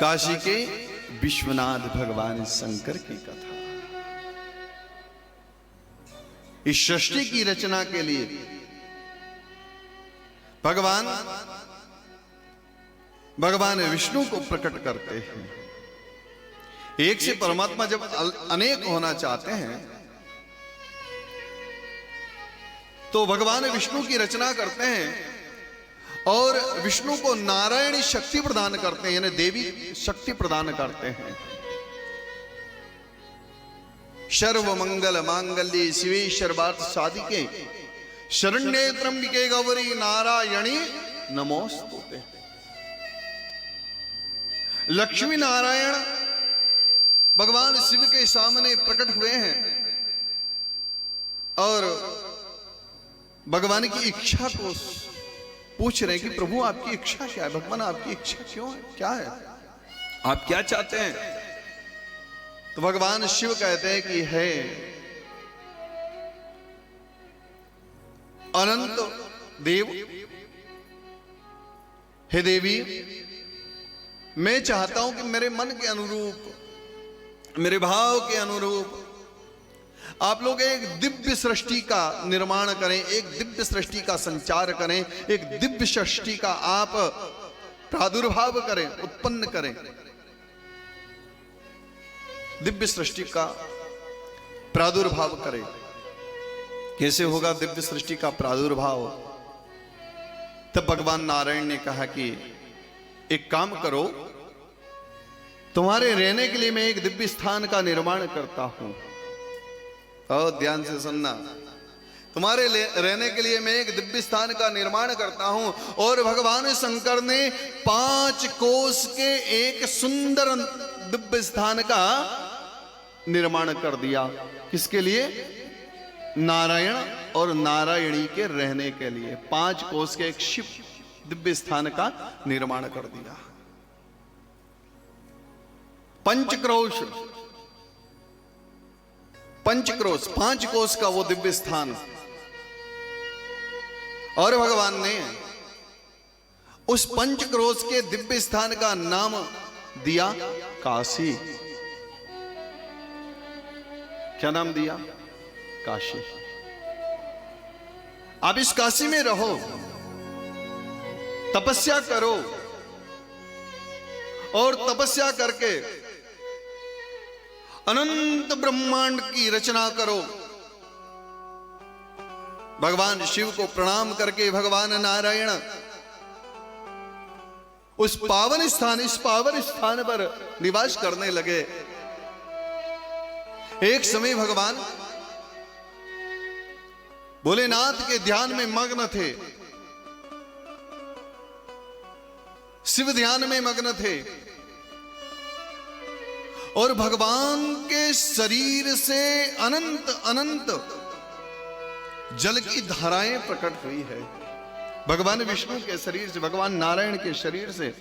काशी के विश्वनाथ भगवान शंकर की कथा। इस सृष्टि की रचना के लिए भगवान विष्णु को प्रकट करते हैं। एक से परमात्मा जब अनेक होना चाहते हैं तो भगवान विष्णु की रचना करते हैं और विष्णु को नारायणी शक्ति प्रदान करते हैं, यानी देवी शक्ति प्रदान करते हैं। सर्व मंगल मांगल्ये शिवे सर्वार्थ साधिके शरण्ये त्र्यंबिके गौरी नारायणी नमोस्तुते। लक्ष्मी नारायण भगवान शिव के सामने प्रकट हुए हैं और भगवान की इच्छा को पूछ रहे हैं कि प्रभु आपकी इच्छा क्या है, भगवान आपकी इच्छा क्यों है, क्या है, आप क्या चाहते हैं। तो भगवान शिव कहते हैं कि है अनंत देव, हे देवी, मैं चाहता हूं कि मेरे मन के अनुरूप, मेरे भाव के अनुरूप आप लोग एक दिव्य सृष्टि का निर्माण करें, एक दिव्य सृष्टि का संचार करें, एक दिव्य सृष्टि का आप प्रादुर्भाव करें, उत्पन्न करें। दिव्य सृष्टि का प्रादुर्भाव करें। कैसे होगा दिव्य सृष्टि का प्रादुर्भाव? तब भगवान नारायण ने कहा कि एक काम करो, तुम्हारे रहने के लिए मैं एक दिव्य स्थान का निर्माण करता हूं। और ध्यान से सुनना, तुम्हारे रहने के लिए मैं एक दिव्य स्थान का निर्माण करता हूं। और भगवान शंकर ने 5 कोस के एक सुंदर दिव्य स्थान का निर्माण कर दिया। किसके लिए? नारायण और नारायणी के रहने के लिए 5 कोस के एक शिव दिव्य स्थान का निर्माण कर दिया। पंचक्रोश 5 कोस का वो दिव्य स्थान। और भगवान ने उस 5 क्रोश के दिव्य स्थान का नाम दिया काशी। क्या नाम दिया? काशी। आप इस काशी में रहो, तपस्या करो और तपस्या करके अनंत ब्रह्मांड की रचना करो। भगवान शिव को प्रणाम करके भगवान नारायण उस पावन स्थान, इस पावन स्थान पर निवास करने लगे। एक समय भगवान भोलेनाथ के ध्यान में मग्न थे, शिव ध्यान में मग्न थे और भगवान के शरीर से अनंत अनंत जल की धाराएं प्रकट हुई है। भगवान विष्णु के शरीर से, भगवान नारायण के शरीर से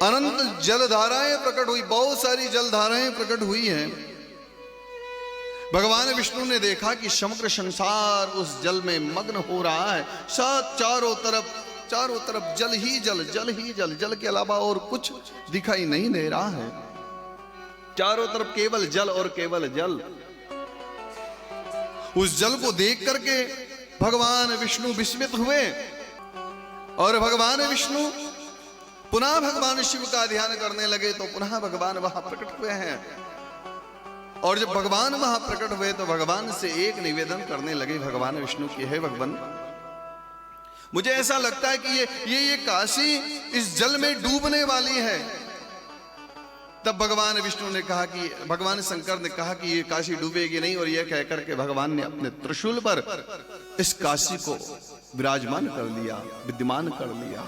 अनंत जल धाराएं प्रकट हुई, बहुत सारी जल धाराएं प्रकट हुई हैं। भगवान विष्णु ने देखा कि समग्र संसार उस जल में मग्न हो रहा है। चारों तरफ जल ही जल, जल ही जल, जल के अलावा और कुछ दिखाई नहीं दे रहा है। चारों तरफ केवल जल और केवल जल। उस जल को देख करके भगवान विष्णु विस्मित हुए और भगवान विष्णु पुनः भगवान शिव का ध्यान करने लगे। तो पुनः भगवान वहां प्रकट हुए हैं और जब भगवान वहां प्रकट हुए तो भगवान से एक निवेदन करने लगे भगवान विष्णु की, है भगवान, मुझे ऐसा लगता है कि ये काशी इस जल में डूबने वाली है। तब भगवान विष्णु ने कहा कि, भगवान शंकर ने कहा कि ये काशी डूबेगी नहीं। और यह कहकर के भगवान ने अपने त्रिशूल पर इस काशी को विराजमान कर लिया, विद्यमान कर लिया।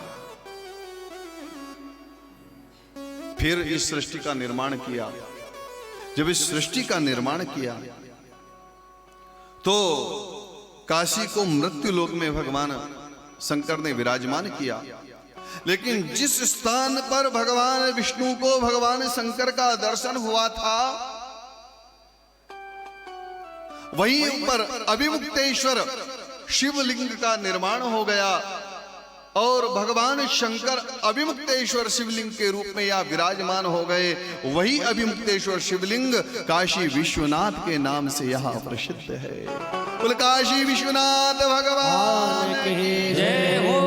फिर इस सृष्टि का निर्माण किया। जब इस सृष्टि का निर्माण किया तो काशी को मृत्यु लोक में भगवान शंकर ने विराजमान किया। लेकिन जिस स्थान पर भगवान विष्णु को भगवान शंकर का दर्शन हुआ था, वहीं पर अभिमुक्तेश्वर शिवलिंग का निर्माण हो गया और भगवान शंकर अभिमुक्तेश्वर शिवलिंग के रूप में यहाँ विराजमान हो गए। वही अभिमुक्तेश्वर शिवलिंग काशी विश्वनाथ के नाम से यहाँ प्रसिद्ध है। बोल काशी विश्वनाथ भगवान की जय हो।